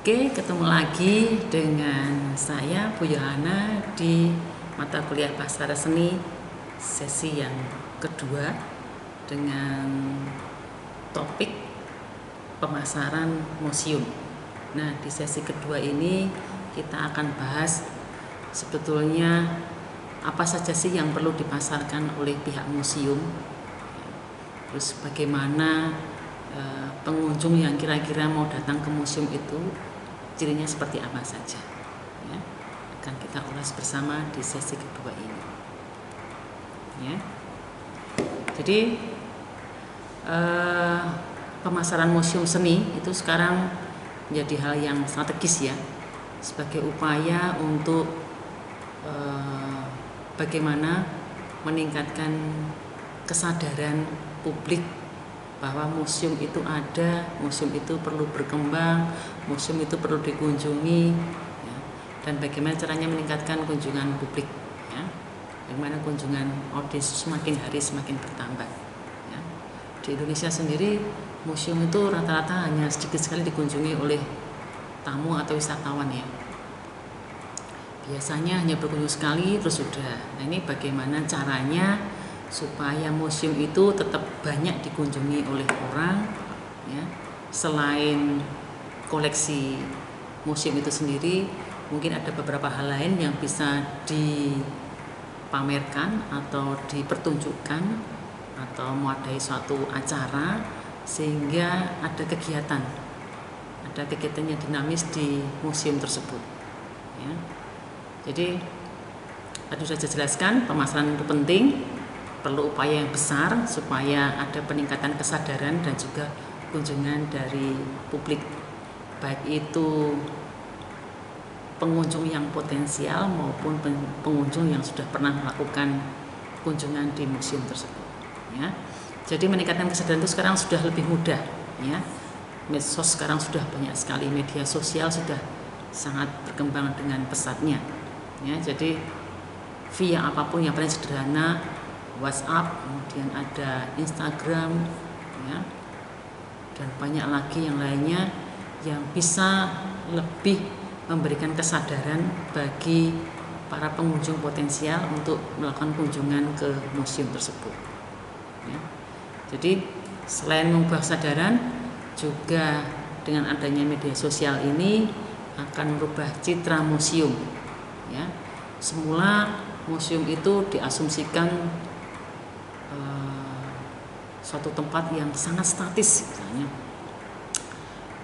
Oke, ketemu lagi dengan saya Bu Yohana di mata kuliah Pasara Seni sesi yang kedua dengan topik pemasaran museum. Nah, di sesi kedua ini kita akan bahas sebetulnya apa saja sih yang perlu dipasarkan oleh pihak museum, terus bagaimana pengunjung yang kira-kira mau datang ke museum itu cirinya seperti apa saja, ya, akan kita ulas bersama di sesi kedua ini, ya. Jadi pemasaran museum seni itu sekarang menjadi hal yang strategis, ya, sebagai upaya untuk bagaimana meningkatkan kesadaran publik bahwa museum itu ada, museum itu perlu berkembang, museum itu perlu dikunjungi, ya, dan bagaimana caranya meningkatkan kunjungan publik, ya, bagaimana kunjungan audiens semakin hari semakin bertambah, ya. Di Indonesia sendiri museum itu rata-rata hanya sedikit sekali dikunjungi oleh tamu atau wisatawan, ya. Biasanya hanya berkunjung sekali terus sudah. Nah, ini bagaimana caranya supaya museum itu tetap banyak dikunjungi oleh orang, ya. Selain koleksi museum itu sendiri, mungkin ada beberapa hal lain yang bisa dipamerkan atau dipertunjukkan atau mewadai suatu acara sehingga ada kegiatan yang dinamis di museum tersebut, ya. Jadi tadi sudah saya jelaskan, pemasaran itu penting, perlu upaya yang besar supaya ada peningkatan kesadaran dan juga kunjungan dari publik, baik itu pengunjung yang potensial maupun pengunjung yang sudah pernah melakukan kunjungan di museum tersebut, ya. Jadi meningkatkan kesadaran itu sekarang sudah lebih mudah, ya. Medsos sekarang sudah banyak sekali, media sosial sudah sangat berkembang dengan pesatnya, ya. Jadi via apapun yang paling sederhana, WhatsApp, kemudian ada Instagram, ya, dan banyak lagi yang lainnya yang bisa lebih memberikan kesadaran bagi para pengunjung potensial untuk melakukan kunjungan ke museum tersebut, ya. Jadi selain mengubah kesadaran, juga dengan adanya media sosial ini akan merubah citra museum, ya. Semula museum itu diasumsikan suatu tempat yang sangat statis, misalnya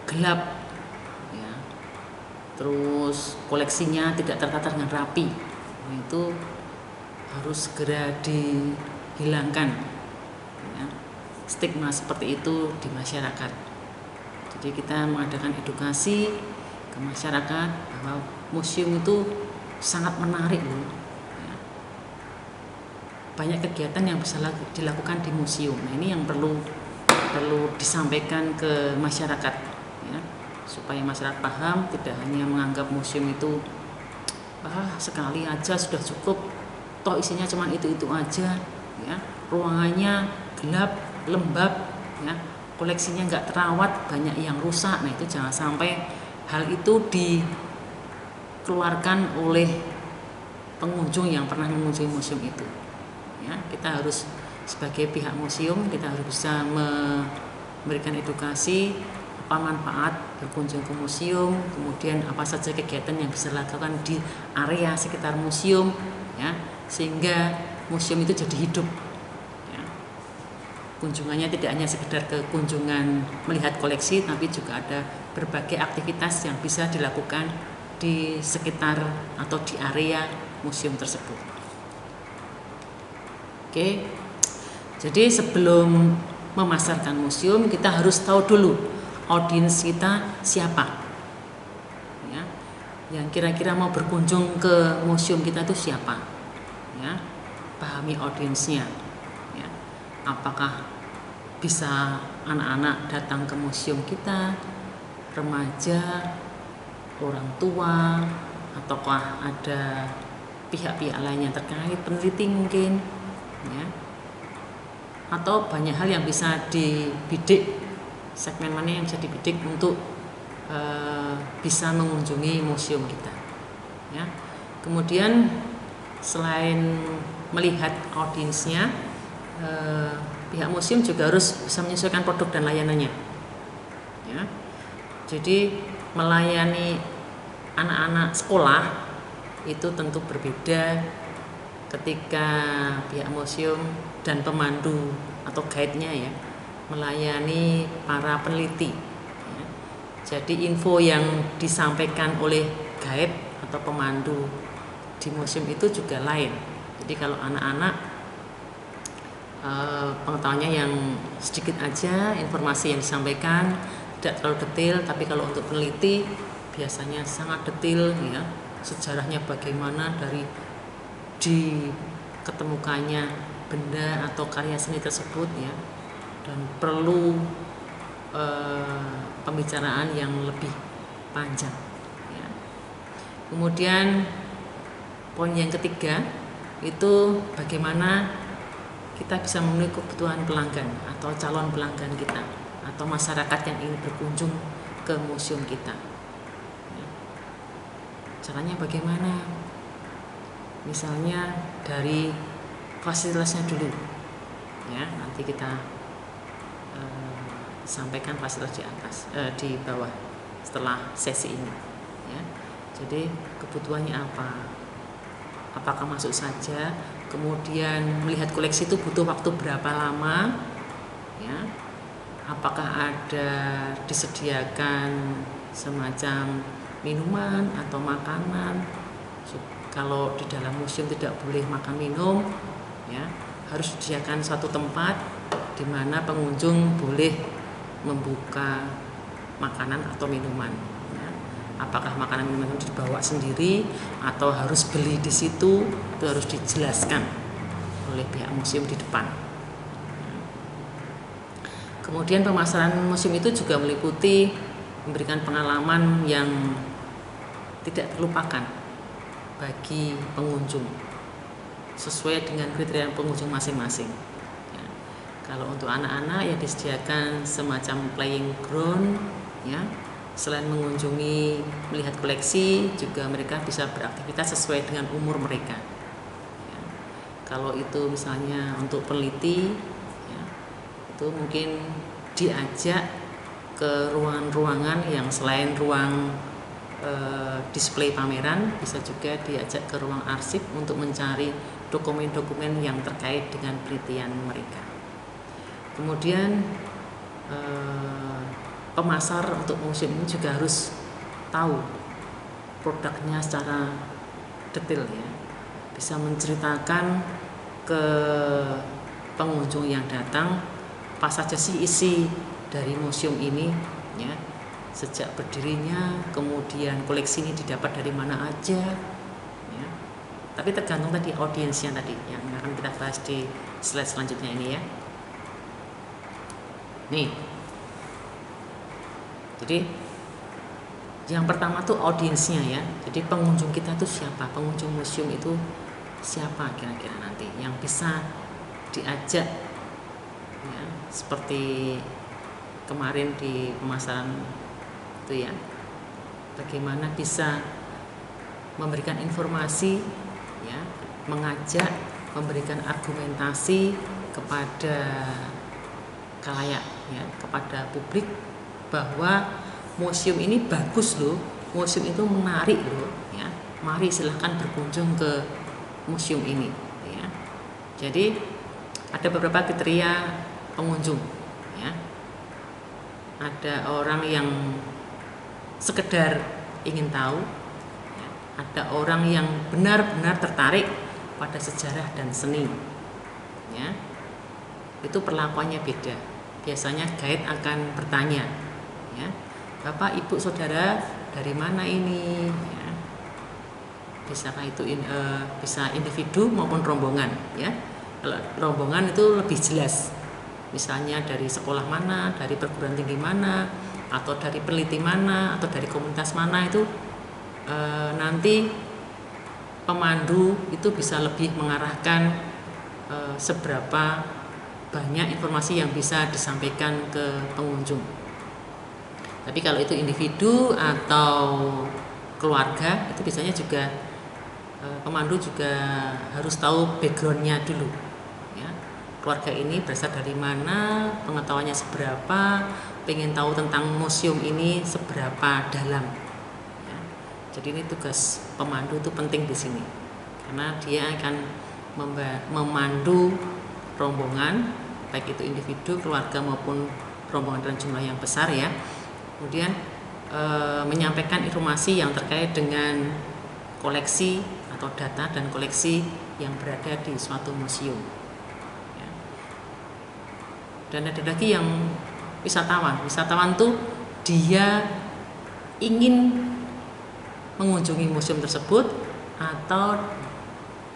gelap, ya, terus koleksinya tidak tertata dengan rapi. Itu harus segera dihilangkan, ya, stigma seperti itu di masyarakat. Jadi kita mengadakan edukasi ke masyarakat bahwa museum itu sangat menarik loh. Banyak kegiatan yang bisa dilakukan di museum. Nah, ini yang perlu disampaikan ke masyarakat, ya, supaya masyarakat paham, tidak hanya menganggap museum itu sekali aja sudah cukup, toh isinya cuma itu aja, ya, ruangannya gelap, lembab, ya, koleksinya nggak terawat, banyak yang rusak. Nah, itu jangan sampai hal itu dikeluarkan oleh pengunjung yang pernah mengunjungi museum itu. Ya, kita harus sebagai pihak museum, kita harus bisa memberikan edukasi apa manfaat berkunjung ke museum, kemudian apa saja kegiatan yang bisa dilakukan di area sekitar museum, ya, sehingga museum itu jadi hidup, ya. Kunjungannya tidak hanya sekedar ke kunjungan melihat koleksi, tapi juga ada berbagai aktivitas yang bisa dilakukan di sekitar atau di area museum tersebut. Oke, jadi sebelum memasarkan museum kita harus tahu dulu audiens kita siapa, ya, yang kira-kira mau berkunjung ke museum kita itu siapa, ya, pahami audiensnya, ya, apakah bisa anak-anak datang ke museum kita, remaja, orang tua, ataukah ada pihak-pihak lain yang terkait, peneliti mungkin, ya, atau banyak hal yang bisa dibidik, segmen mana yang bisa dibidik untuk bisa mengunjungi museum kita. Ya. Kemudian selain melihat audiensnya, pihak museum juga harus bisa menyesuaikan produk dan layanannya. Ya. Jadi melayani anak-anak sekolah itu tentu berbeda ketika pihak museum dan pemandu atau guide-nya ya melayani para peneliti. Ya. Jadi info yang disampaikan oleh guide atau pemandu di museum itu juga lain. Jadi kalau anak-anak pengetahuannya yang sedikit aja, informasi yang disampaikan tidak terlalu detail, tapi kalau untuk peneliti biasanya sangat detail ya, sejarahnya bagaimana dari diketemukannya benda atau karya seni tersebut ya, dan perlu pembicaraan yang lebih panjang ya. Kemudian poin yang ketiga itu bagaimana kita bisa memenuhi kebutuhan pelanggan atau calon pelanggan kita atau masyarakat yang ingin berkunjung ke museum kita. Caranya bagaimana? Misalnya dari fasilitasnya dulu, ya nanti kita sampaikan fasilitas di atas, di bawah setelah sesi ini. Ya. Jadi kebutuhannya apa? Apakah masuk saja? Kemudian melihat koleksi itu butuh waktu berapa lama? Ya. Apakah ada disediakan semacam minuman atau makanan? Kalau di dalam museum tidak boleh makan minum, ya harus disediakan suatu tempat di mana pengunjung boleh membuka makanan atau minuman. Ya. Apakah makanan minuman itu dibawa sendiri atau harus beli di situ? Itu harus dijelaskan oleh pihak museum di depan. Kemudian pemasaran museum itu juga meliputi memberikan pengalaman yang tidak terlupakan bagi pengunjung sesuai dengan kriteria pengunjung masing-masing. Ya. Kalau untuk anak-anak ya disediakan semacam playing ground, ya. Selain mengunjungi melihat koleksi, juga mereka bisa beraktivitas sesuai dengan umur mereka. Ya. Kalau itu misalnya untuk peneliti, ya, itu mungkin diajak ke ruangan-ruangan yang selain ruang display pameran, bisa juga diajak ke ruang arsip untuk mencari dokumen-dokumen yang terkait dengan penelitian mereka. Kemudian pemasar untuk museum ini juga harus tahu produknya secara detail ya, bisa menceritakan ke pengunjung yang datang apa saja sih isi dari museum ini ya, sejak berdirinya, kemudian koleksi ini didapat dari mana aja ya. Tapi tergantung tadi audiensnya tadi yang akan kita bahas di slide selanjutnya ini ya. Nih, jadi yang pertama tuh audiensnya ya. Jadi pengunjung kita tuh siapa? Pengunjung museum itu siapa kira-kira nanti yang bisa diajak ya, seperti kemarin di pemasaran itu ya, bagaimana bisa memberikan informasi ya, mengajak, memberikan argumentasi kepada khalayak ya, kepada publik bahwa museum ini bagus loh, museum itu menarik loh ya, mari silahkan berkunjung ke museum ini ya. Jadi ada beberapa kriteria pengunjung ya. Ada orang yang sekedar ingin tahu ya. Ada orang yang benar-benar tertarik pada sejarah dan seni ya. Itu perlakuannya beda. Biasanya guide akan bertanya ya, Bapak, Ibu, Saudara dari mana ini ya. Bisakah itu bisa individu maupun rombongan ya. Kalau rombongan itu lebih jelas, misalnya dari sekolah mana, dari perguruan tinggi mana, atau dari peneliti mana, atau dari komunitas mana, itu nanti pemandu itu bisa lebih mengarahkan seberapa banyak informasi yang bisa disampaikan ke pengunjung. Tapi kalau itu individu atau keluarga itu biasanya juga pemandu juga harus tahu backgroundnya dulu ya. Keluarga ini berasal dari mana, pengetahuannya seberapa, pengen tahu tentang museum ini seberapa dalam ya. Jadi ini tugas pemandu itu penting di sini karena dia akan memandu rombongan baik itu individu, keluarga maupun rombongan dalam jumlah yang besar ya. Kemudian menyampaikan informasi yang terkait dengan koleksi atau data dan koleksi yang berada di suatu museum ya. Dan ada lagi yang wisatawan tuh dia ingin mengunjungi museum tersebut atau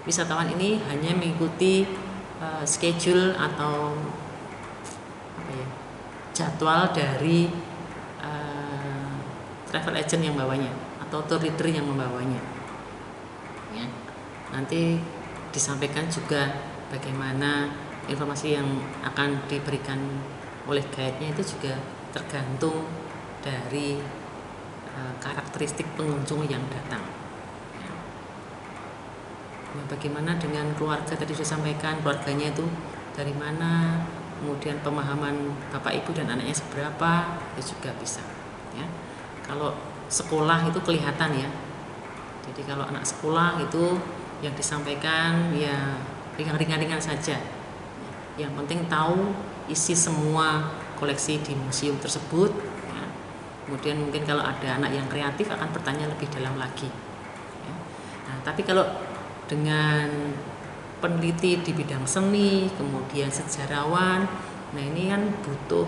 wisatawan ini hanya mengikuti schedule atau jadwal dari travel agent yang bawanya atau tour leader yang membawanya ya. Nanti disampaikan juga bagaimana informasi yang akan diberikan oleh guide-nya itu juga tergantung dari karakteristik pengunjung yang datang ya. Nah, bagaimana dengan keluarga tadi sudah sampaikan, keluarganya itu dari mana, kemudian pemahaman bapak ibu dan anaknya seberapa, itu juga bisa ya. Kalau sekolah itu kelihatan ya, jadi kalau anak sekolah itu yang disampaikan ya ringan-ringan saja, yang penting tahu isi semua koleksi di museum tersebut ya. Kemudian mungkin kalau ada anak yang kreatif akan bertanya lebih dalam lagi ya. Nah, tapi kalau dengan peneliti di bidang seni, kemudian sejarawan, nah ini kan butuh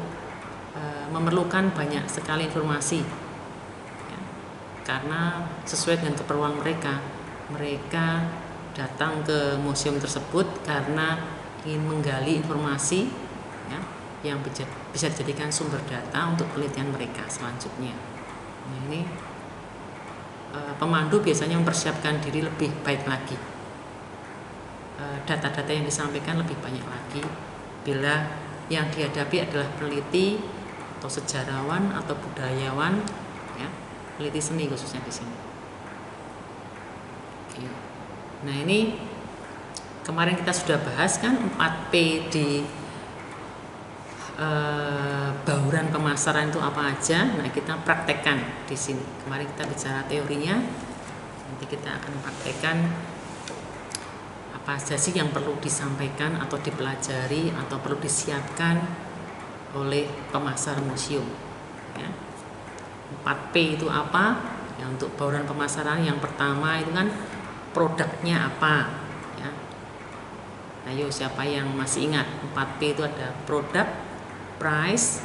memerlukan banyak sekali informasi ya. Karena sesuai dengan keperluan mereka datang ke museum tersebut karena ingin menggali informasi ya, yang bisa dijadikan sumber data untuk penelitian mereka selanjutnya. Nah, ini pemandu biasanya mempersiapkan diri lebih baik lagi. Data-data yang disampaikan lebih banyak lagi bila yang dihadapi adalah peneliti atau sejarawan atau budayawan ya, peneliti seni khususnya di sini. Oke. Nah, ini kemarin kita sudah bahas kan 4P di bauran pemasaran itu apa aja. Nah, kita praktekkan di sini. Kemarin kita bicara teorinya, nanti kita akan praktekkan apa saja sih yang perlu disampaikan atau dipelajari atau perlu disiapkan oleh pemasar museum ya. 4P itu apa ya? Untuk bauran pemasaran yang pertama itu kan produknya apa ya. Ayo siapa yang masih ingat 4P itu ada produk, price,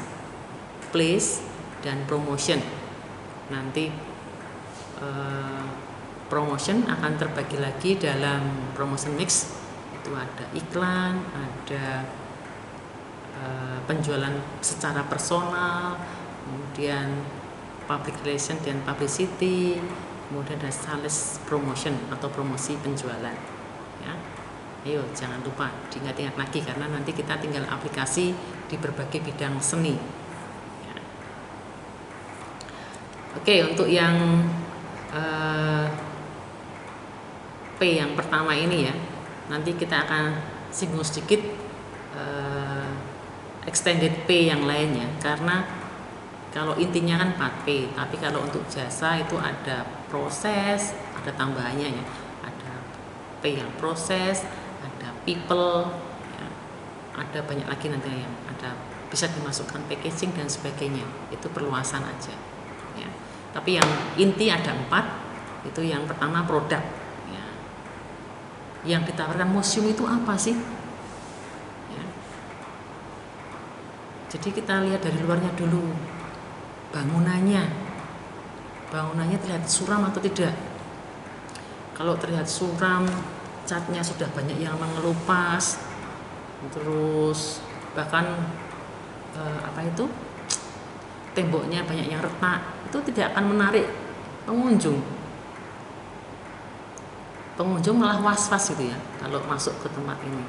place, dan promotion. Nanti promotion akan terbagi lagi dalam promotion mix, itu ada iklan, ada penjualan secara personal, kemudian public relation dan publicity, kemudian ada sales promotion atau promosi penjualan ya. Ayo jangan lupa diingat-ingat lagi karena nanti kita tinggal aplikasi di berbagai bidang seni ya. Oke, untuk yang P yang pertama ini ya, nanti kita akan singgung sedikit extended P yang lainnya karena kalau intinya kan 4P, tapi kalau untuk jasa itu ada proses, ada tambahannya ya, ada P yang proses, ada people ya, ada banyak lagi nanti yang ada bisa dimasukkan packaging dan sebagainya, itu perluasan aja ya. Tapi yang inti ada 4, itu yang pertama produk ya. Yang ditawarkan museum itu apa sih ya. Jadi kita lihat dari luarnya dulu, bangunannya terlihat suram atau tidak. Kalau terlihat suram, catnya sudah banyak yang mengelupas, terus bahkan temboknya banyak yang retak, itu tidak akan menarik pengunjung. Pengunjung malah was-was gitu ya kalau masuk ke tempat ini.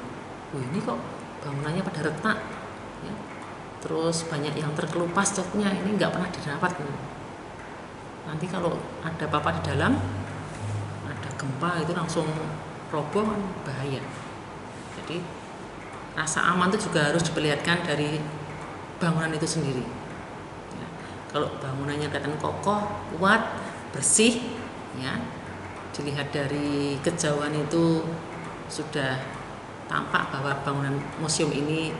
Ini kok bangunannya pada retak ya. terus banyak yang terkelupas catnya, ini nggak pernah dirawat gitu. Nanti kalau ada apa-apa di dalam, ada gempa itu langsung roboh kan bahaya. Jadi rasa aman itu juga harus diperlihatkan dari bangunan itu sendiri ya. Kalau bangunannya kelihatan kokoh, kuat, bersih ya, dilihat dari kejauhan itu sudah tampak bahwa bangunan museum ini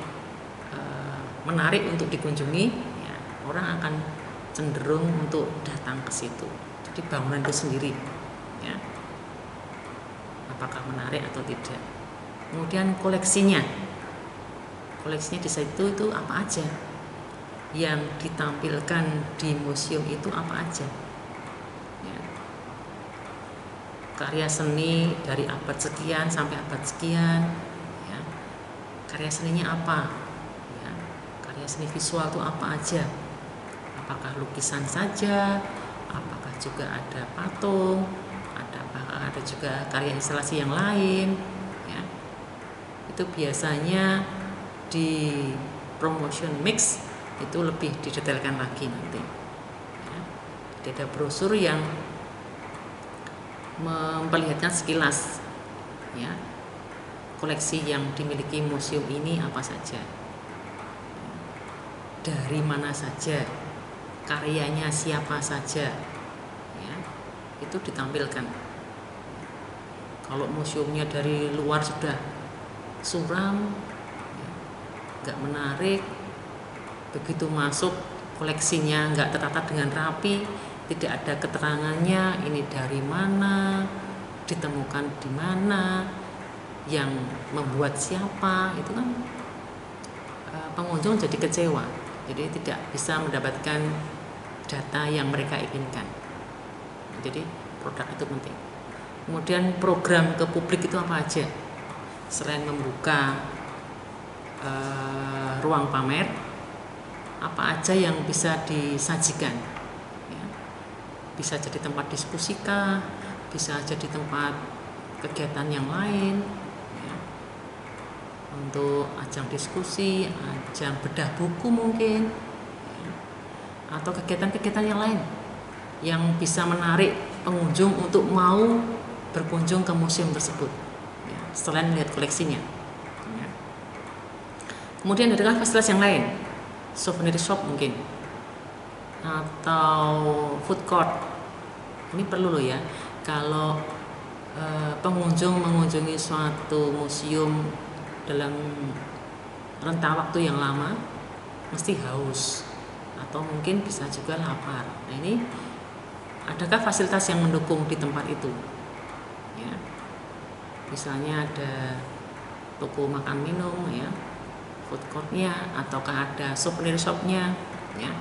menarik untuk dikunjungi ya, orang akan cenderung untuk datang ke situ. Jadi bangunan itu sendiri ya, apakah menarik atau tidak. Kemudian koleksinya di situ itu apa aja, yang ditampilkan di museum itu apa aja ya. Karya seni dari abad sekian sampai abad sekian ya. Karya seninya apa ya, karya seni visual itu apa aja, apakah lukisan saja, apakah juga ada patung, apakah ada juga karya instalasi yang lain ya. Itu biasanya di promotion mix itu lebih didetailkan lagi nanti ya. Ada brosur yang memperlihatkan sekilas ya, koleksi yang dimiliki museum ini apa saja, dari mana saja, karyanya siapa saja ya, itu ditampilkan. Kalau museumnya dari luar sudah suram ya, nggak menarik, begitu masuk koleksinya nggak tertata dengan rapi, tidak ada keterangannya ini dari mana, ditemukan di mana, yang membuat siapa, itu kan pengunjung jadi kecewa, jadi tidak bisa mendapatkan data yang mereka inginkan. Jadi produk itu penting. Kemudian program ke publik itu apa aja, selain membuka ruang pamer, apa aja yang bisa disajikan ya. Bisa jadi tempat diskusi kah, bisa jadi tempat kegiatan yang lain ya. Untuk ajang diskusi, ajang bedah buku mungkin ya. Atau kegiatan-kegiatan yang lain yang bisa menarik pengunjung untuk mau berkunjung ke museum tersebut ya, selain melihat koleksinya ya. Kemudian ada fasilitas yang lain, souvenir shop mungkin, atau food court. Ini perlu loh ya, kalau pengunjung mengunjungi suatu museum dalam rentang waktu yang lama, mesti haus atau mungkin bisa juga lapar. Nah ini adakah fasilitas yang mendukung di tempat itu ya? Misalnya ada toko makan minum ya, food courtnya, ataukah ada souvenir shopnya ya,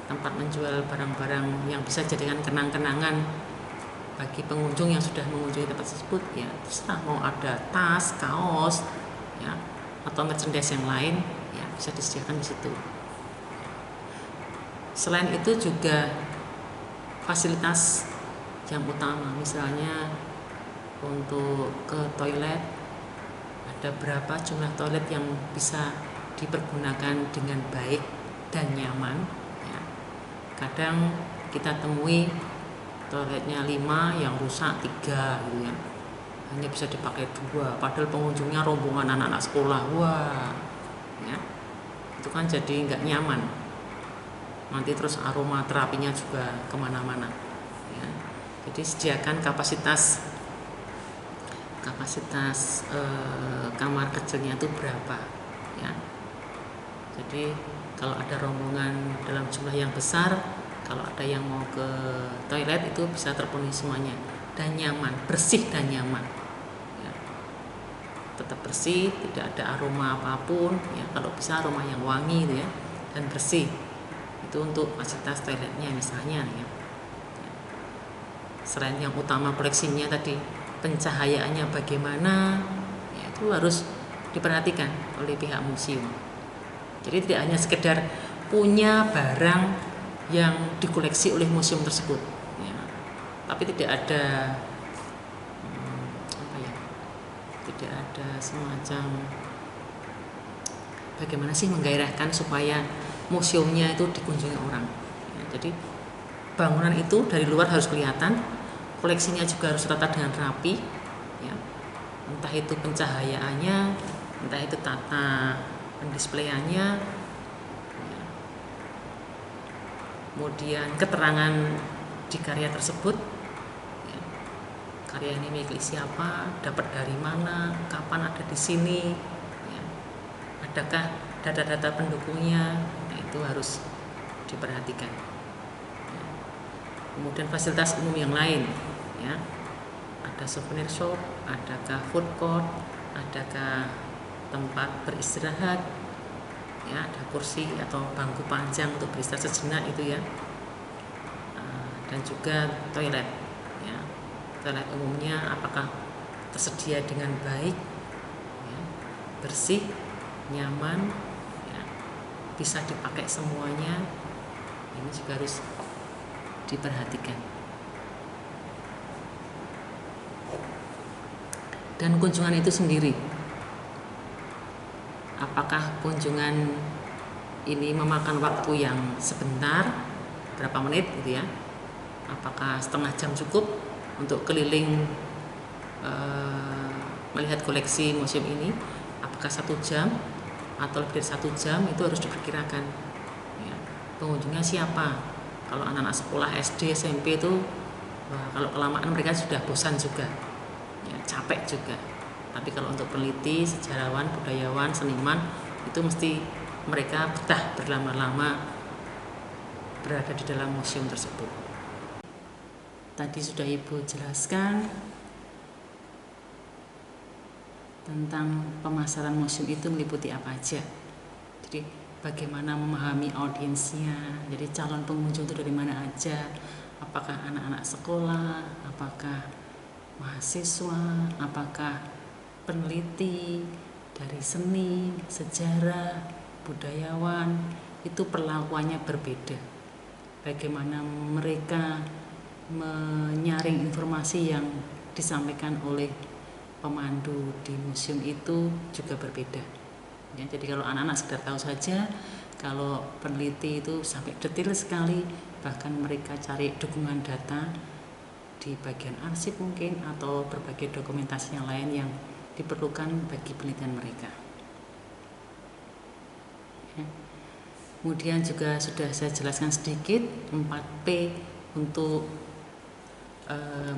tempat menjual barang-barang yang bisa jadikan kenang-kenangan bagi pengunjung yang sudah mengunjungi tempat tersebut ya. Terserah mau ada tas, kaos ya, atau merchandise yang lain ya, bisa disediakan di situ. Selain itu juga fasilitas yang utama, misalnya untuk ke toilet, ada berapa jumlah toilet yang bisa dipergunakan dengan baik dan nyaman ya. Kadang kita temui toiletnya 5, yang rusak 3 gitu ya, hanya bisa dipakai 2, padahal pengunjungnya rombongan anak-anak sekolah. Wah ya, itu kan jadi nggak nyaman, nanti terus aroma terapinya juga kemana-mana ya. Jadi sediakan kapasitas kamar kecilnya itu berapa ya. Jadi kalau ada rombongan dalam jumlah yang besar, kalau ada yang mau ke toilet itu bisa terpenuhi semuanya, dan nyaman, bersih dan nyaman ya. Tetap bersih, tidak ada aroma apapun ya, kalau bisa aroma yang wangi gitu ya, dan bersih. Itu untuk fasilitas toiletnya misalnya ya. Selain yang utama koleksinya tadi, pencahayaannya bagaimana ya, itu harus diperhatikan oleh pihak museum. Jadi tidak hanya sekedar punya barang yang dikoleksi oleh museum tersebut ya, tapi tidak ada tidak ada semacam bagaimana sih menggairahkan supaya museumnya itu dikunjungi orang. Ya, jadi bangunan itu dari luar harus kelihatan, koleksinya juga harus tertata dengan rapi, ya. Entah itu pencahayaannya, entah itu tata pendisplayannya, ya. Kemudian keterangan di karya tersebut, ya. Karya ini milik siapa, dapat dari mana, kapan ada di sini, ya. Adakah data-data pendukungnya, nah itu harus diperhatikan. Ya. Kemudian fasilitas umum yang lain, ya. Ada souvenir shop, adakah food court, adakah tempat beristirahat, ya, ada kursi atau bangku panjang untuk beristirahat sejenak itu, ya. Dan juga toilet, ya. Toilet umumnya apakah tersedia dengan baik, ya, bersih, nyaman, ya, bisa dipakai semuanya, ini juga harus diperhatikan. Dan kunjungan itu sendiri, apakah kunjungan ini memakan waktu yang sebentar, berapa menit gitu, ya, apakah setengah jam cukup untuk keliling melihat koleksi museum ini, apakah 1 jam atau lebih dari 1 jam, itu harus diperkirakan, ya. Pengunjungnya siapa? Kalau anak-anak sekolah SD, SMP itu kalau kelamaan mereka sudah bosan juga, ya, capek juga. Tapi kalau untuk peneliti, sejarawan, budayawan, seniman, itu mesti mereka betah berlama-lama berada di dalam museum tersebut. Tadi sudah Ibu jelaskan tentang pemasaran museum itu meliputi apa aja. Jadi bagaimana memahami audiensnya, jadi calon pengunjung itu dari mana aja, apakah anak-anak sekolah, apakah mahasiswa, apakah peneliti dari seni, sejarah, budayawan, itu perlakuannya berbeda. Bagaimana mereka menyaring informasi yang disampaikan oleh pemandu di museum itu juga berbeda, ya. Jadi kalau anak-anak sekedar tahu saja, kalau peneliti itu sampai detail sekali, bahkan mereka cari dukungan data di bagian arsip mungkin atau berbagai dokumentasi yang lain yang diperlukan bagi penelitian mereka, ya. Kemudian juga sudah saya jelaskan sedikit 4P untuk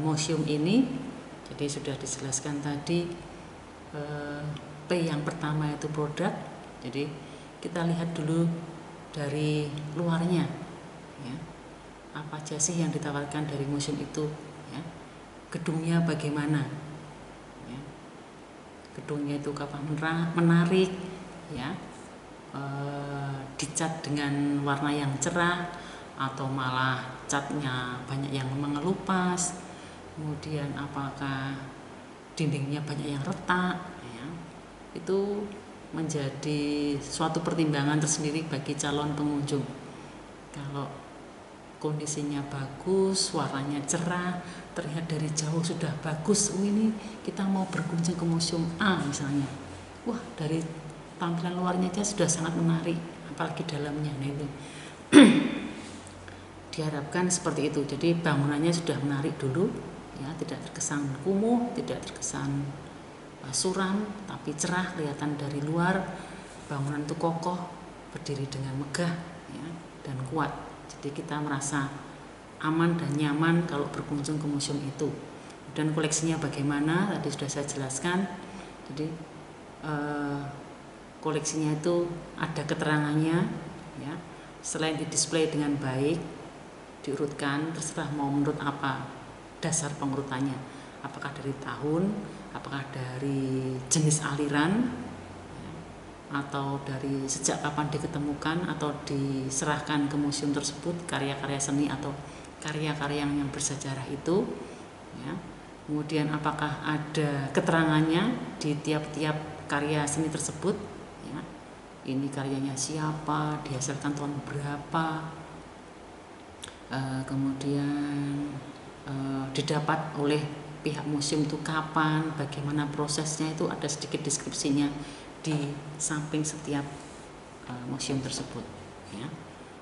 museum ini. Jadi sudah dijelaskan tadi, P yang pertama itu produk. Jadi kita lihat dulu dari luarnya, ya, apa aja sih yang ditawarkan dari museum itu, ya. Gedungnya bagaimana, ya. Gedungnya itu apa, menarik, ya, dicat dengan warna yang cerah atau malah catnya banyak yang mengelupas. Kemudian apakah dindingnya banyak yang retak, ya. Itu menjadi suatu pertimbangan tersendiri bagi calon pengunjung. Kalau kondisinya bagus, warnanya cerah, terlihat dari jauh sudah bagus, ini kita mau berkunjung ke museum A misalnya, wah dari tampilan luarnya aja sudah sangat menarik, apalagi dalamnya. Nah itu diharapkan seperti itu. Jadi bangunannya sudah menarik dulu, ya, tidak terkesan kumuh, tidak terkesan suram, tapi cerah, kelihatan dari luar bangunan itu kokoh, berdiri dengan megah, ya, dan kuat. Jadi kita merasa aman dan nyaman kalau berkunjung ke museum itu. Dan koleksinya bagaimana tadi sudah saya jelaskan. Jadi koleksinya itu ada keterangannya, ya. Selain didisplay dengan baik, diurutkan, terserah mau menurut apa dasar pengurutannya, apakah dari tahun, apakah dari jenis aliran, ya, atau dari sejak kapan diketemukan atau diserahkan ke museum tersebut, karya-karya seni atau karya-karya yang bersejarah itu, ya. Kemudian apakah ada keterangannya di tiap-tiap karya seni tersebut, ya. Ini karyanya siapa, dihasilkan tahun berapa, kemudian didapat oleh pihak museum itu kapan, bagaimana prosesnya, itu ada sedikit deskripsinya di samping setiap museum tersebut. ya.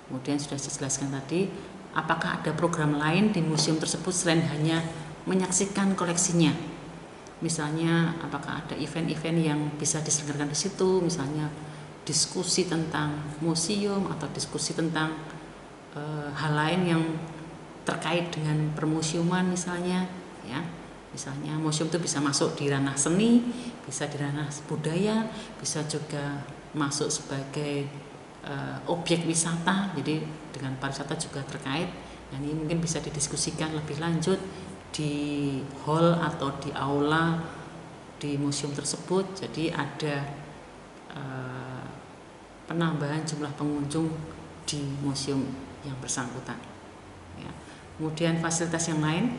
Kemudian sudah saya jelaskan tadi, apakah ada program lain di museum tersebut selain hanya menyaksikan koleksinya. Misalnya apakah ada event-event yang bisa diselenggarakan di situ, misalnya diskusi tentang museum atau diskusi tentang hal lain yang terkait dengan permuseuman misalnya, ya. Misalnya museum itu bisa masuk di ranah seni, bisa di ranah budaya, bisa juga masuk sebagai objek wisata, jadi dengan pariwisata juga terkait. Dan ini mungkin bisa didiskusikan lebih lanjut di hall atau di aula di museum tersebut. Jadi ada penambahan jumlah pengunjung di museum yang bersangkutan, ya. Kemudian fasilitas yang lain,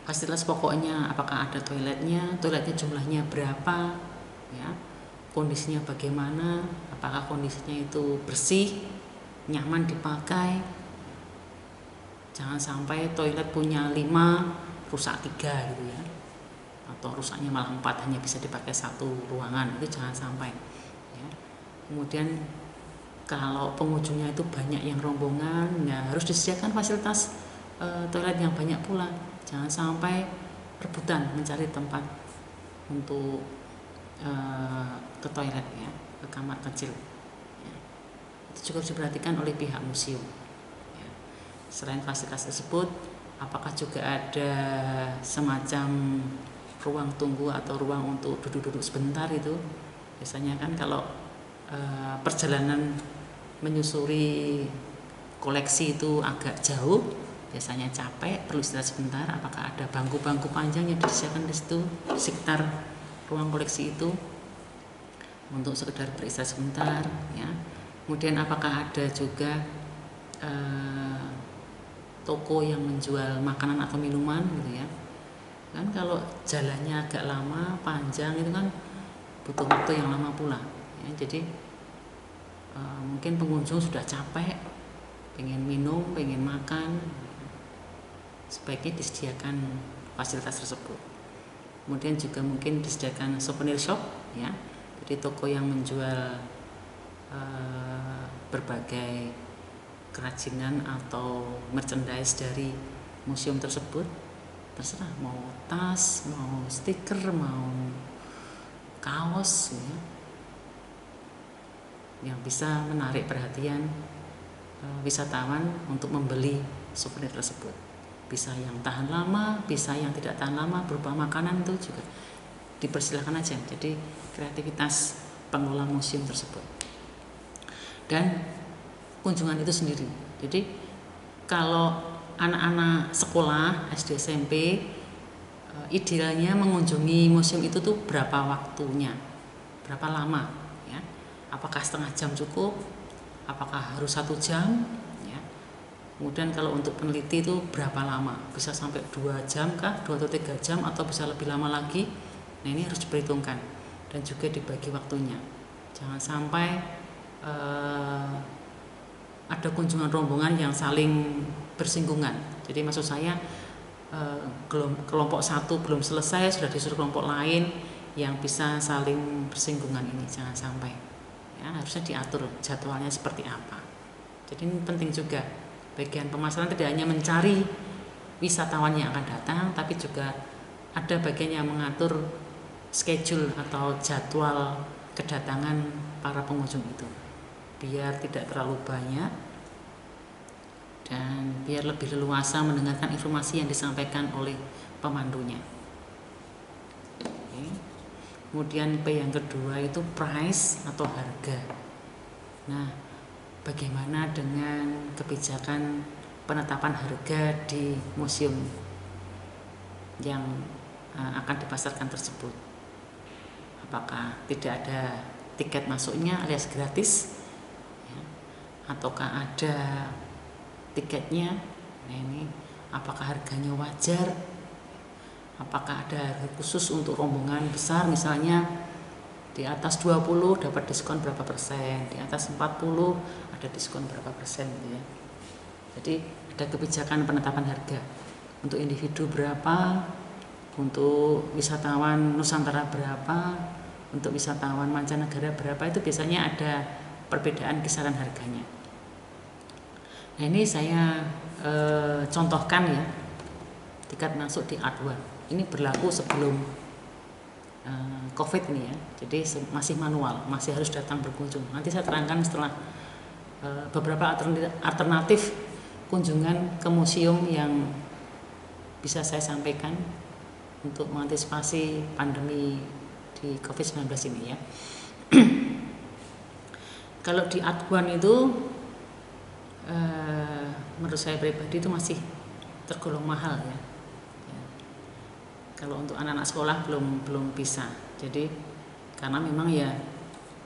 fasilitas pokoknya, apakah ada toiletnya jumlahnya berapa, ya, kondisinya bagaimana, apakah kondisinya itu bersih, nyaman dipakai. Jangan sampai toilet punya 5 rusak 3 gitu ya, atau rusaknya malah 4 hanya bisa dipakai 1 ruangan, itu jangan sampai, ya. Kemudian kalau pengunjungnya itu banyak yang rombongan, ya harus disediakan fasilitas toilet yang banyak pula. Jangan sampai rebutan mencari tempat untuk ke toilet, ya, ke kamar kecil, ya. Itu juga harus diperhatikan oleh pihak museum, ya. Selain fasilitas tersebut, apakah juga ada semacam ruang tunggu atau ruang untuk duduk-duduk sebentar? Itu biasanya kan kalau perjalanan menyusuri koleksi itu agak jauh, biasanya capek, perlu istirahat sebentar. Apakah ada bangku-bangku panjang yang disediakan di situ di sekitar ruang koleksi itu untuk sekedar beristirahat sebentar, ya. Kemudian apakah ada juga toko yang menjual makanan atau minuman gitu ya. Kan kalau jalannya agak lama, panjang, itu kan butuh waktu yang lama pula, ya. Jadi mungkin pengunjung sudah capek, pengen minum, pengen makan, sebaiknya disediakan fasilitas tersebut. Kemudian juga mungkin disediakan souvenir shop, ya. Jadi toko yang menjual berbagai kerajinan atau merchandise dari museum tersebut, terserah mau tas, mau stiker, mau kaos, ya, yang bisa menarik perhatian wisatawan untuk membeli souvenir tersebut. Bisa yang tahan lama, bisa yang tidak tahan lama, berupa makanan itu juga dipersilakan aja. Jadi kreativitas pengelola museum tersebut. Dan kunjungan itu sendiri. Jadi kalau anak-anak sekolah SD SMP idealnya mengunjungi museum itu tuh berapa waktunya, berapa lama, ya. Apakah setengah jam cukup, apakah harus 1 jam, ya. Kemudian kalau untuk peneliti itu berapa lama, bisa sampai 2 jam kah, 2 atau 3 jam, atau bisa lebih lama lagi. Nah, ini harus diperhitungkan dan juga dibagi waktunya. Jangan sampai ada kunjungan rombongan yang saling bersinggungan. Jadi maksud saya kelompok satu belum selesai sudah disuruh kelompok lain yang bisa saling bersinggungan, ini jangan sampai, ya. Harusnya diatur jadwalnya seperti apa. Jadi ini penting juga, bagian pemasaran tidak hanya mencari wisatawan yang akan datang, tapi juga ada bagian yang mengatur schedule atau jadwal kedatangan para pengunjung itu, biar tidak terlalu banyak dan biar lebih leluasa mendengarkan informasi yang disampaikan oleh pemandunya. Oke. Kemudian P yang kedua itu price atau harga. Nah, bagaimana dengan kebijakan penetapan harga di museum yang akan dipasarkan tersebut? Apakah tidak ada tiket masuknya alias gratis, ya, ataukah ada tiketnya? Nah, ini apakah harganya wajar? Apakah ada harga khusus untuk rombongan besar, misalnya di atas 20 dapat diskon berapa persen, di atas 40 ada diskon berapa persen, gitu ya. Jadi ada kebijakan penetapan harga untuk individu berapa, untuk wisatawan Nusantara berapa, untuk wisatawan mancanegara berapa. Itu biasanya ada perbedaan kisaran harganya. Nah, ini saya contohkan ya, tiket masuk di Art One. Ini berlaku sebelum COVID ini ya, jadi masih manual, masih harus datang berkunjung. Nanti saya terangkan setelah beberapa alternatif kunjungan ke museum yang bisa saya sampaikan untuk mengantisipasi pandemi di COVID-19 ini ya. Kalau di Art One itu menurut saya pribadi itu masih tergolong mahal ya. Kalau untuk anak-anak sekolah belum bisa. Jadi karena memang ya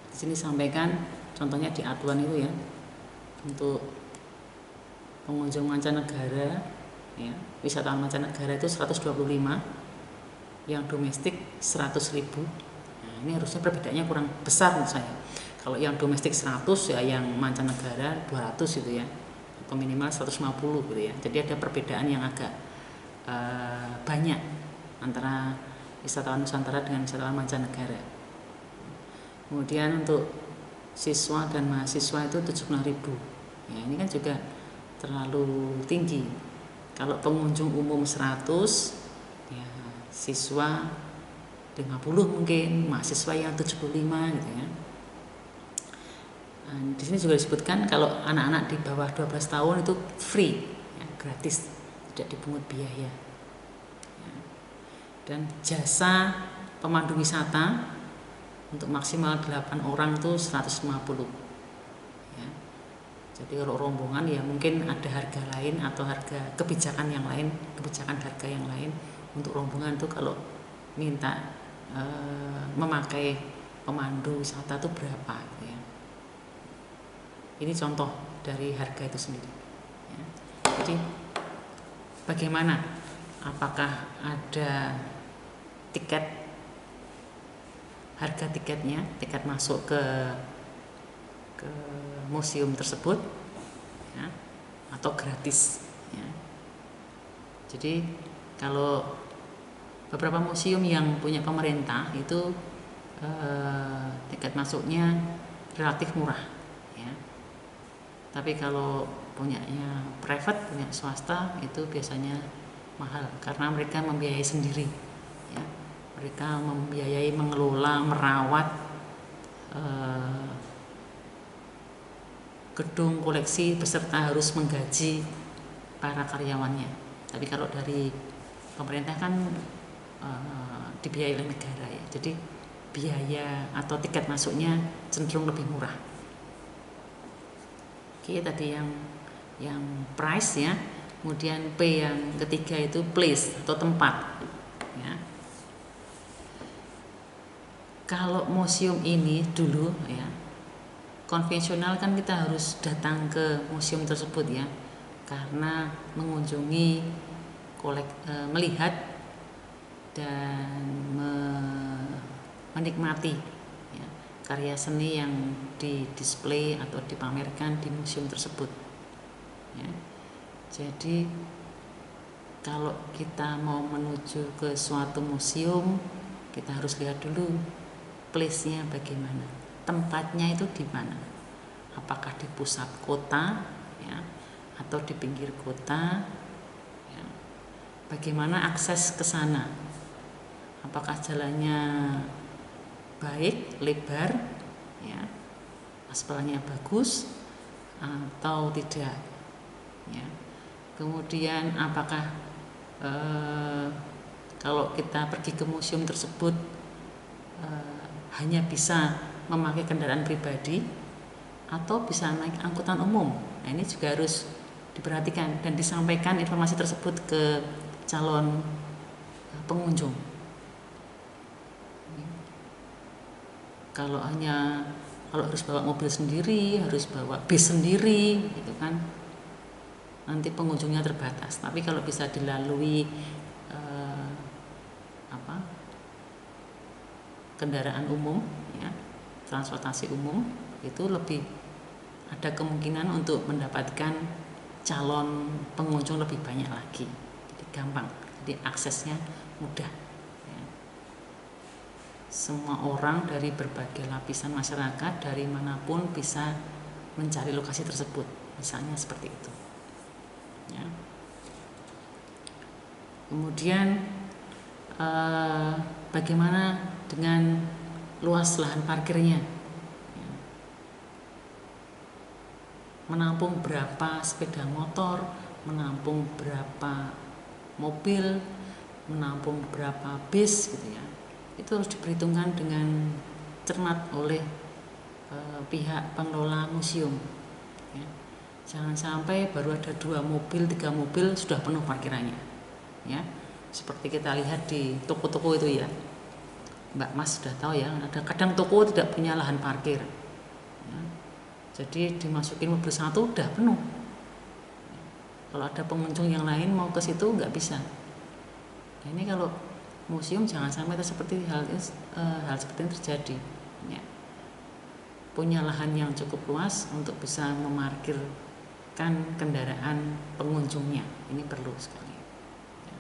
di sini sampaikan contohnya di Art One itu ya, untuk pengunjung mancanegara ya, wisatawan mancanegara itu 125, yang domestik 100.000. Nah, ini harusnya perbedaannya kurang besar menurut saya. Kalau yang domestik 100 ya, yang mancanegara 200 gitu ya, atau minimal 150 gitu ya. Jadi ada perbedaan yang agak banyak antara wisatawan Nusantara dengan wisatawan mancanegara. Kemudian untuk siswa dan mahasiswa itu 75.000. Ya, ini kan juga terlalu tinggi. Kalau pengunjung umum 100, ya, siswa 50 mungkin, mahasiswa yang 75 gitu ya. Di sini juga disebutkan kalau anak-anak di bawah 12 tahun itu free, ya, gratis, tidak dipungut biaya. Ya. Dan jasa pemandu wisata untuk maksimal 8 orang itu 150. Ya. Jadi kalau rombongan ya mungkin ada harga lain atau harga kebijakan yang lain, kebijakan harga yang lain untuk rombongan itu kalau minta memakai pemandu wisata itu berapa gitu ya. Ini contoh dari harga itu sendiri ya. Jadi bagaimana, apakah ada tiket, harga tiketnya, tiket masuk ke museum tersebut ya, atau gratis ya. Jadi kalau beberapa museum yang punya pemerintah itu tiket masuknya relatif murah ya. Tapi kalau punyanya private, punya swasta itu biasanya mahal karena mereka membiayai sendiri ya. Mereka membiayai, mengelola, merawat gedung koleksi beserta harus menggaji para karyawannya. Tapi kalau dari pemerintah kan dibiayai oleh negara ya. Jadi biaya atau tiket masuknya cenderung lebih murah. Oke, tadi yang price ya. Kemudian P yang ketiga itu place atau tempat ya. Kalau museum ini dulu ya, konvensional kan kita harus datang ke museum tersebut ya, karena mengunjungi, melihat dan menikmati ya, karya seni yang didisplay atau dipamerkan di museum tersebut ya. Jadi kalau kita mau menuju ke suatu museum, kita harus lihat dulu place-nya bagaimana, tempatnya itu di mana, apakah di pusat kota ya, atau di pinggir kota ya. Bagaimana akses ke sana, apakah jalannya baik, lebar ya, aspalnya bagus atau tidak ya. Kemudian apakah kalau kita pergi ke museum tersebut hanya bisa memakai kendaraan pribadi atau bisa naik angkutan umum. Nah, ini juga harus diperhatikan dan disampaikan informasi tersebut ke calon pengunjung. Kalau harus bawa mobil sendiri, harus bawa bis sendiri gitu kan, nanti pengunjungnya terbatas. Tapi kalau bisa dilalui kendaraan umum ya, transportasi umum, itu lebih ada kemungkinan untuk mendapatkan calon pengunjung lebih banyak lagi. Jadi gampang, jadi aksesnya mudah ya. semua orang dari berbagai lapisan masyarakat dari manapun bisa mencari lokasi tersebut, misalnya seperti itu ya. Kemudian bagaimana dengan luas lahan parkirnya ya. Menampung berapa sepeda motor, menampung berapa mobil, menampung berapa bis gitu ya. Itu harus diperhitungkan dengan cermat oleh pihak pengelola museum ya. Jangan sampai baru ada 2 mobil, 3 mobil sudah penuh parkirannya ya. Seperti kita lihat di toko-toko itu ya, Mbak Mas sudah tahu ya, ada kadang toko tidak punya lahan parkir ya. Jadi dimasukin mobil satu udah penuh. Kalau ada pengunjung yang lain mau ke situ nggak bisa. Nah, ini kalau museum jangan sampai seperti hal seperti ini terjadi ya. Punya lahan yang cukup luas untuk bisa memarkirkan kendaraan pengunjungnya, ini perlu sekali ya.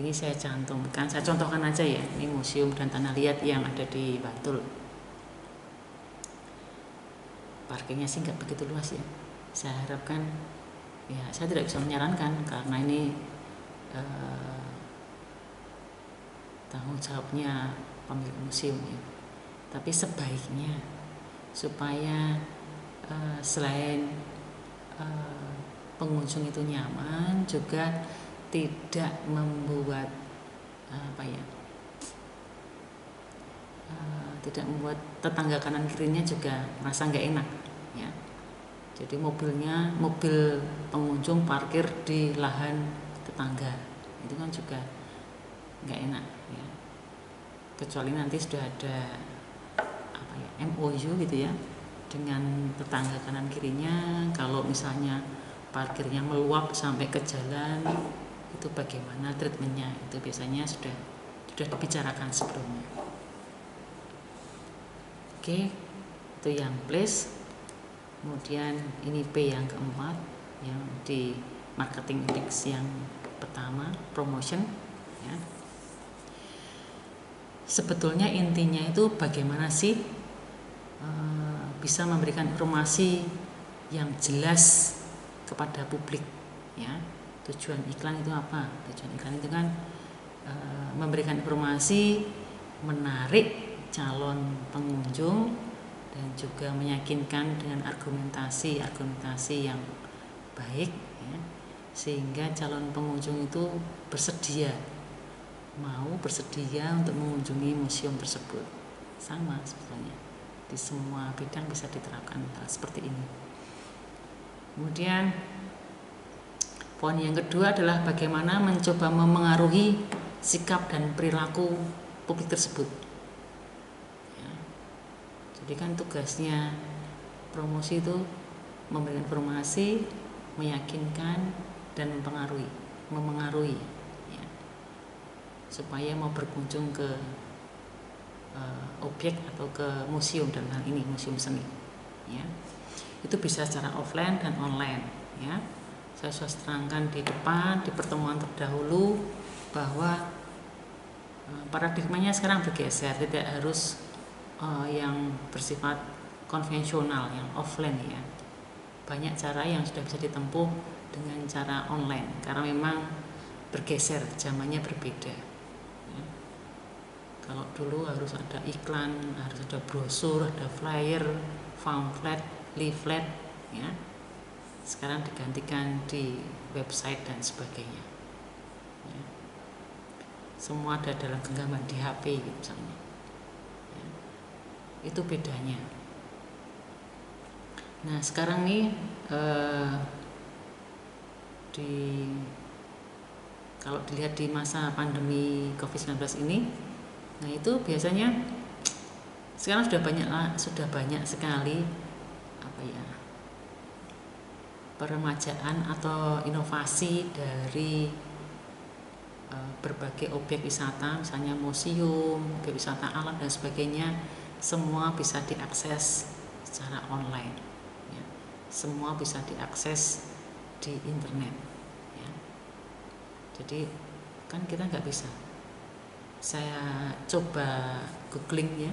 Ini saya cantumkan, saya contohkan aja ya, ini museum dan tanah liat yang ada di Bantul. Parkirnya sih nggak begitu luas ya. Saya harapkan ya, saya tidak bisa menyarankan karena ini tanggung jawabnya pemilik museum ya. Tapi sebaiknya supaya selain pengunjung itu nyaman, juga tidak membuat tidak membuat tetangga kanan kirinya juga merasa nggak enak ya. Jadi mobil pengunjung parkir di lahan tetangga, itu kan juga nggak enak ya. Kecuali nanti sudah ada MOU gitu ya dengan tetangga kanan kirinya, kalau misalnya parkirnya meluap sampai ke jalan, itu bagaimana treatmentnya, itu biasanya sudah dibicarakan sebelumnya. Oke, itu yang place. Kemudian ini P yang keempat, yang di marketing index yang pertama, promotion ya. Sebetulnya intinya itu bagaimana sih bisa memberikan informasi yang jelas kepada publik ya. Tujuan iklan itu apa? Tujuan iklan itu kan memberikan informasi, menarik calon pengunjung, dan juga meyakinkan dengan argumentasi yang baik ya, sehingga calon pengunjung itu bersedia untuk mengunjungi museum tersebut. Sama sebetulnya di semua bidang bisa diterapkan hal seperti ini. Kemudian poin yang kedua adalah bagaimana mencoba memengaruhi sikap dan perilaku publik tersebut ya. Jadi kan tugasnya promosi itu memberikan informasi, meyakinkan, dan memengaruhi ya, supaya mau berkunjung ke objek atau ke museum, dan hal ini museum seni ya. Itu bisa secara offline dan online ya. Saya sudah terangkan di depan di pertemuan terdahulu bahwa paradigmanya sekarang bergeser, tidak harus yang bersifat konvensional, yang offline ya. Banyak cara yang sudah bisa ditempuh dengan cara online karena memang bergeser, zamannya berbeda. Kalau dulu harus ada iklan, harus ada brosur, ada flyer, pamflet, leaflet ya. Sekarang digantikan di website dan sebagainya ya. Semua ada dalam genggaman di HP misalnya ya. Itu bedanya. Nah sekarang nih kalau dilihat di masa pandemi COVID-19 ini, nah itu biasanya sekarang sudah banyak sekali peremajaan atau inovasi dari berbagai objek wisata, misalnya museum, objek wisata alam dan sebagainya, semua bisa diakses secara online ya. Semua bisa diakses di internet ya. Jadi kan kita nggak bisa saya coba googling ya,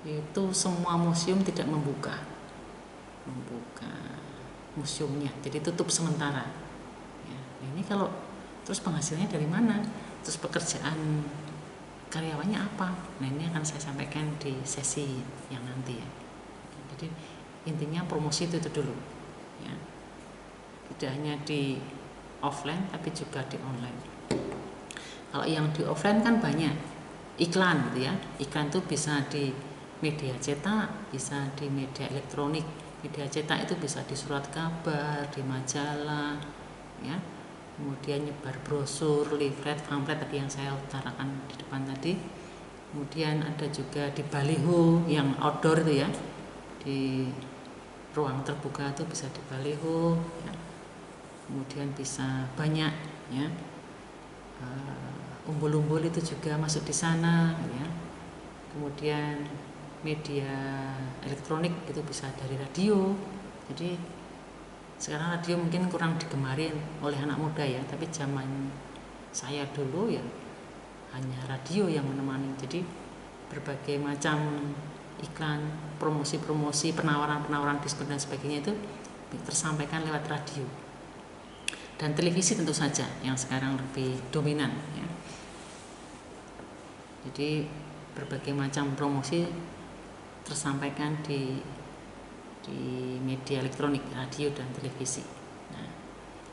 itu semua museum tidak membuka museumnya, jadi tutup sementara ya. Ini kalau terus penghasilannya dari mana, terus pekerjaan karyawannya apa, nah ini akan saya sampaikan di sesi yang nanti ya. Jadi intinya promosi itu dulu ya, tidak hanya di offline tapi juga di online. Kalau yang di offline kan banyak iklan gitu ya, iklan itu bisa di media cetak, bisa di media elektronik. Media cetak itu bisa di surat kabar, di majalah ya, kemudian nyebar brosur, leaflet, pamflet tadi yang saya utarakan di depan tadi. Kemudian ada juga di baliho yang outdoor itu ya, di ruang terbuka itu bisa di baliho ya. Kemudian bisa banyak ya, umbul-umbul itu juga masuk di sana ya. Kemudian media elektronik itu bisa dari radio. Jadi sekarang radio mungkin kurang digemari oleh anak muda ya, tapi zaman saya dulu ya hanya radio yang menemani. Jadi berbagai macam iklan, promosi-promosi, penawaran-penawaran diskon dan sebagainya itu tersampaikan lewat radio. Dan televisi tentu saja yang sekarang lebih dominan ya. Jadi berbagai macam promosi tersampaikan di media elektronik, radio dan televisi.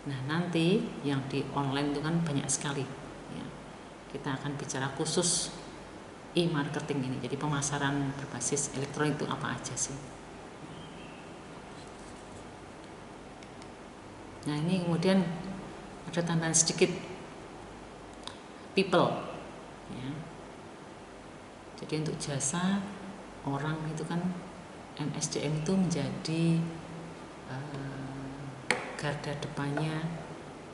Nah nanti yang di online itu kan banyak sekali ya. Kita akan bicara khusus e-marketing ini, jadi pemasaran berbasis elektronik itu apa aja sih. Nah ini kemudian ada tambahan sedikit people ya. Jadi untuk jasa orang itu kan MSDM itu menjadi garda depannya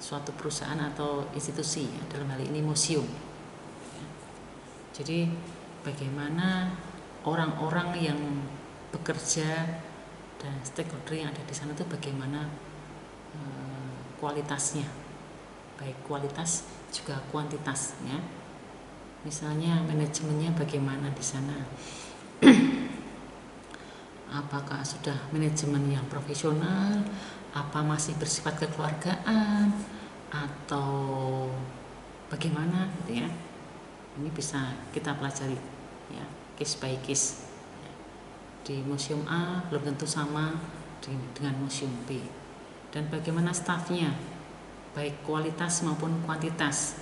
suatu perusahaan atau institusi ya, dalam hal ini museum ya. Jadi bagaimana orang-orang yang bekerja dan stakeholder yang ada di sana itu bagaimana kualitasnya, baik kualitas juga kuantitas ya. Misalnya manajemennya bagaimana di sana, apakah sudah manajemen yang profesional, apa masih bersifat kekeluargaan, atau bagaimana gitu ya. Ini bisa kita pelajari ya, case by case ya. Di museum A belum tentu sama dengan museum B. Dan bagaimana stafnya, baik kualitas maupun kuantitas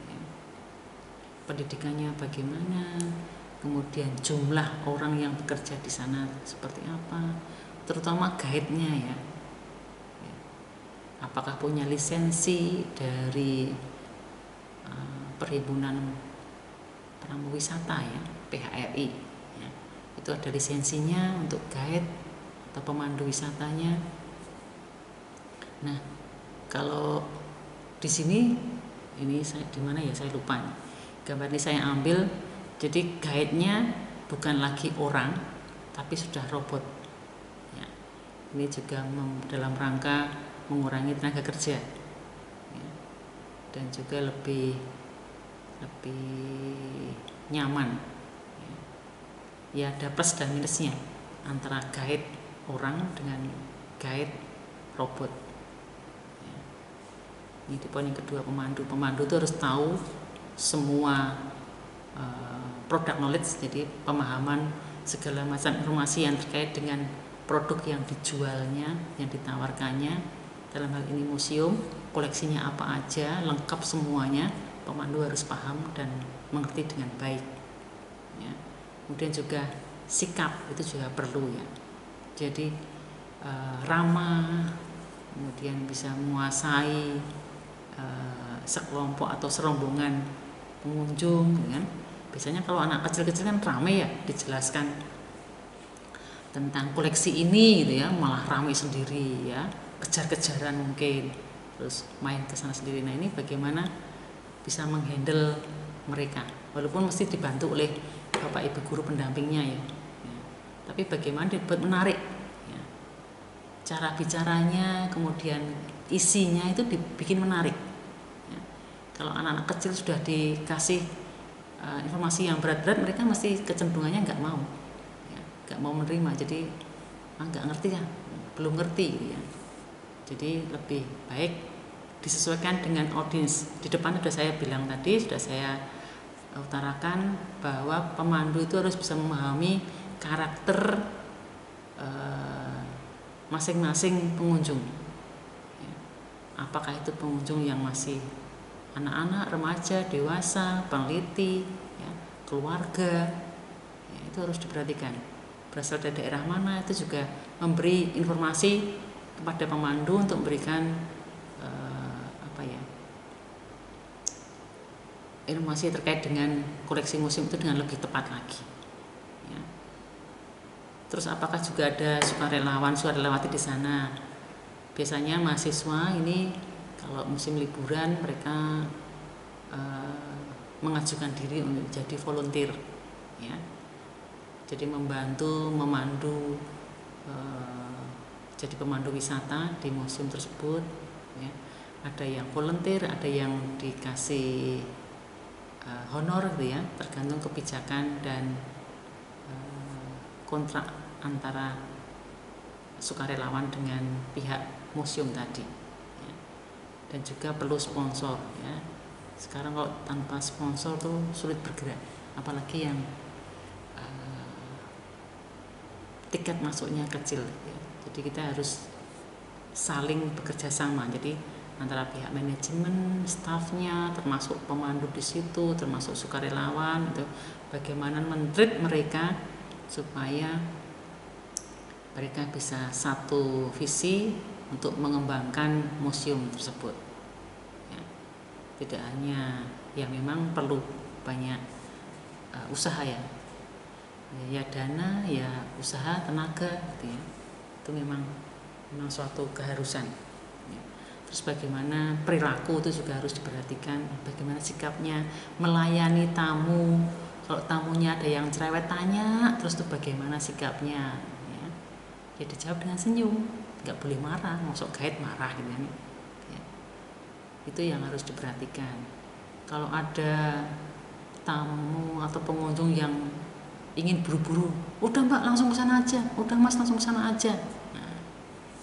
ya. Pendidikannya bagaimana, kemudian jumlah orang yang bekerja di sana seperti apa, terutama guide-nya ya. Apakah punya lisensi dari Perhimpunan Pramu Wisata ya, PHRI ya. Itu ada lisensinya untuk guide atau pemandu wisatanya. Nah, kalau di sini ini saya di mana ya, saya lupa. Gambar ini saya ambil, jadi guide-nya bukan lagi orang tapi sudah robot ya. Ini juga dalam rangka mengurangi tenaga kerja ya, dan juga lebih nyaman ya. Ada plus dan minusnya antara guide orang dengan guide robot ya. Ini di poin yang kedua, pemandu itu harus tahu semua product knowledge, jadi pemahaman segala macam informasi yang terkait dengan produk yang dijualnya, yang ditawarkannya. Dalam hal ini museum, koleksinya apa aja, lengkap semuanya, pemandu harus paham dan mengerti dengan baik ya. Kemudian juga sikap itu juga perlu ya, jadi ramah, kemudian bisa menguasai sekelompok atau serombongan pengunjung kan. Biasanya kalau anak kecil-kecil kan ramai ya, dijelaskan tentang koleksi ini gitu ya, malah ramai sendiri ya, kejar-kejaran mungkin, terus main ke sana sendiri. Nah ini bagaimana bisa menghandle mereka, walaupun mesti dibantu oleh bapak ibu guru pendampingnya ya. Tapi bagaimana dibuat menarik ya, cara bicaranya, kemudian isinya itu dibikin menarik ya. Kalau anak-anak kecil sudah dikasih informasi yang berat-berat mereka mesti kecenderungannya nggak mau, ya, nggak mau menerima. Jadi nggak ngerti ya, belum ngerti gitu ya. Jadi lebih baik disesuaikan dengan audiens. Di depan sudah saya bilang tadi, sudah saya utarakan bahwa pemandu itu harus bisa memahami karakter masing-masing pengunjung. Ya. Apakah itu pengunjung yang masih anak-anak, remaja, dewasa, peneliti, ya, keluarga, ya, itu harus diperhatikan. Berasal dari daerah mana, itu juga memberi informasi kepada pemandu untuk memberikan informasi terkait dengan koleksi museum itu dengan lebih tepat lagi. Ya. Terus apakah juga ada sukarelawati di sana? Biasanya mahasiswa ini kalau musim liburan mereka mengajukan diri untuk jadi volunteer, ya. Jadi membantu memandu, jadi pemandu wisata di museum tersebut. Ya. Ada yang volunteer, ada yang dikasih honor gitu ya, tergantung kebijakan dan kontrak antara sukarelawan dengan pihak museum tadi, ya. Dan juga perlu sponsor, ya. Sekarang kalau tanpa sponsor tuh sulit bergerak, apalagi yang tiket masuknya kecil, ya. Jadi kita harus saling bekerja sama. Jadi antara pihak manajemen, stafnya, termasuk pemandu di situ, termasuk sukarelawan, itu bagaimana men-treat mereka supaya mereka bisa satu visi untuk mengembangkan museum tersebut. Ya. Tidak hanya yang memang perlu banyak usaha ya, dana, ya usaha, tenaga, gitu ya. Itu memang suatu keharusan. Terus bagaimana perilaku itu juga harus diperhatikan, bagaimana sikapnya melayani tamu. Kalau tamunya ada yang cerewet tanya, terus tuh bagaimana sikapnya, ya. Ya dijawab dengan senyum, nggak boleh marah, masuk guide marah gitu kan. Ya. Itu yang harus diperhatikan. Kalau ada tamu atau pengunjung yang ingin buru-buru, udah mbak langsung ke sana aja, udah mas langsung ke sana aja.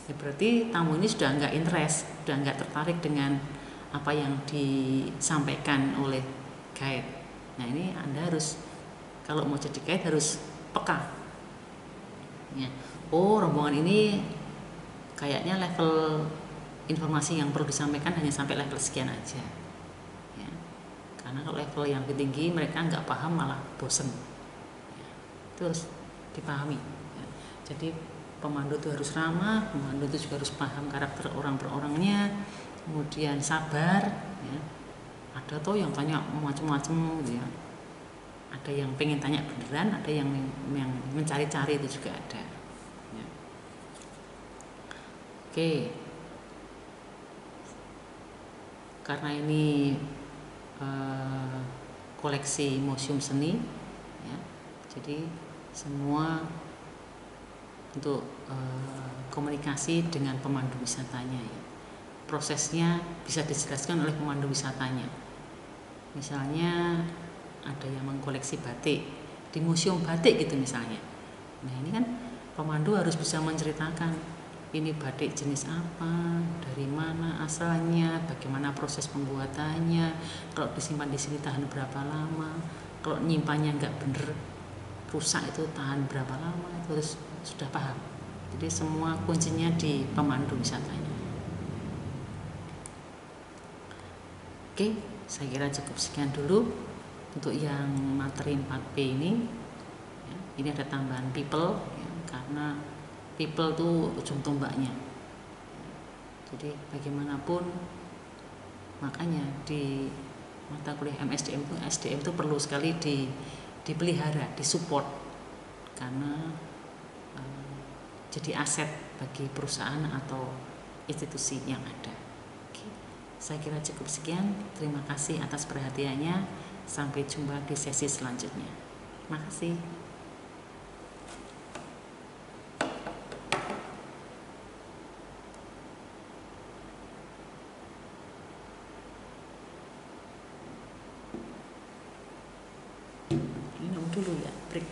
Ya berarti tamu ini sudah nggak interest, sudah nggak tertarik dengan apa yang disampaikan oleh guide. Nah ini Anda harus, kalau mau jadi guide harus peka. Ya. Oh rombongan ini kayaknya level informasi yang perlu disampaikan hanya sampai level sekian aja. Ya. Karena kalau level yang lebih tinggi mereka nggak paham malah bosen. Ya. Itu harus dipahami. Ya. Jadi pemandu itu harus ramah, pemandu itu juga harus paham karakter orang per orangnya, kemudian sabar, ya. Ada tuh yang tanya macam-macam gitu ya. Ada yang pengen tanya beneran, ada yang mencari-cari, itu juga ada. Ya. Oke. Karena ini koleksi museum seni, ya. Jadi semua untuk komunikasi dengan pemandu wisatanya, ya. Prosesnya bisa dijelaskan oleh pemandu wisatanya. Misalnya ada yang mengkoleksi batik di museum batik gitu misalnya. Nah ini kan pemandu harus bisa menceritakan ini batik jenis apa, dari mana asalnya, bagaimana proses pembuatannya, kalau disimpan di sini tahan berapa lama, kalau nyimpannya nggak bener rusak itu tahan berapa lama, itu harus sudah paham. Jadi semua kuncinya di pemandu wisatanya. Oke, saya kira cukup sekian dulu untuk yang materi 4P ini. Ya, ini ada tambahan people, ya, karena people itu ujung tombaknya. Jadi bagaimanapun, makanya di mata kuliah MSDM itu SDM itu perlu sekali dipelihara, disupport, karena jadi aset bagi perusahaan atau institusi yang ada. Oke, saya kira cukup sekian. Terima kasih atas perhatiannya. Sampai jumpa di sesi selanjutnya. Terima kasih. Minum dulu ya, break.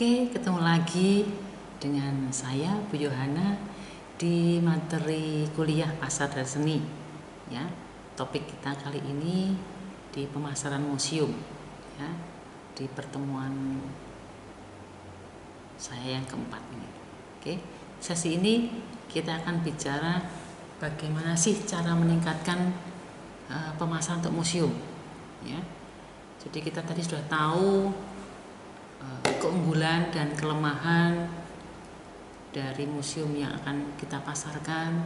Oke, ketemu lagi dengan saya Bu Yohana di materi kuliah pasar dan seni. Ya, topik kita kali ini di pemasaran museum. Ya, di pertemuan saya yang keempat ini. Oke, sesi ini kita akan bicara bagaimana sih cara meningkatkan pemasaran untuk museum. Ya, jadi kita tadi sudah tahu keunggulan dan kelemahan dari museum yang akan kita pasarkan,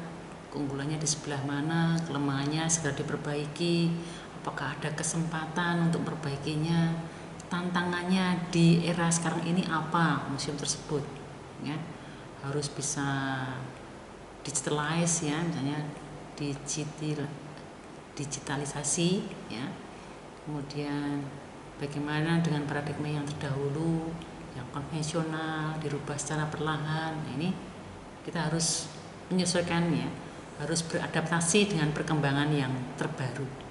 keunggulannya di sebelah mana, kelemahannya segera diperbaiki, apakah ada kesempatan untuk perbaikinya, tantangannya di era sekarang ini apa museum tersebut, ya harus bisa digitalize ya, misalnya digitalisasi ya, kemudian bagaimana dengan paradigma yang terdahulu, yang konvensional dirubah secara perlahan. Nah, ini kita harus menyesuaikan ya, harus beradaptasi dengan perkembangan yang terbaru.